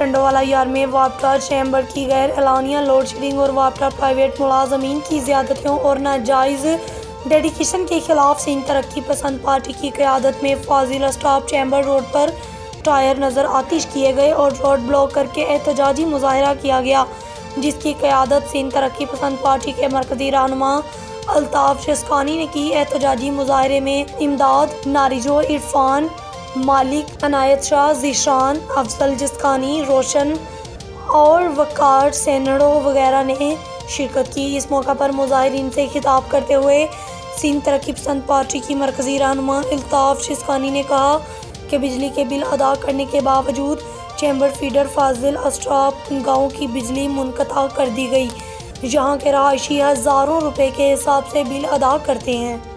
टंडोवाला yard में वापटा chamber की गैर एलानिया लोड शेडिंग और वापटा प्राइवेट मुलाजमीन की ज़्यादतियों और नाजायज़ डेडिकेशन के खिलाफ सिंध तरक्की पसंद पार्टी की क़यादत में फाजिल स्टॉप चैम्बर रोड पर टायर नज़र आतिश किए गए और रोड ब्लॉक करके एहतजाजी मुजाहरा किया गया, जिसकी क़यादत सिंध तरक्की पसंद पार्टी के मरकज़ी रहनुमा अल्ताफ़ शिस्कानी ने की। एहतजाजी मुजाहरे में इमदाद नारिजो, इरफान मालिक, अनायत शाह, ज़ीशान, अफजल जिस्कानी, रोशन और वकार सेनड़ो वगैरह ने शिरकत की। इस मौका पर मुजाहिरीन से खिताब करते हुए सिंध तरक्की पसंद पार्टी की मरकज़ी रहनुमा अल्ताफ़ शिस्कानी ने कहा कि बिजली के बिल अदा करने के बावजूद चैम्बर फीडर फाजिल स्टॉप गाँव की बिजली मुनक़ता कर दी गई, जहाँ के रहायशी हज़ारों रुपए के हिसाब से बिल अदा करते हैं।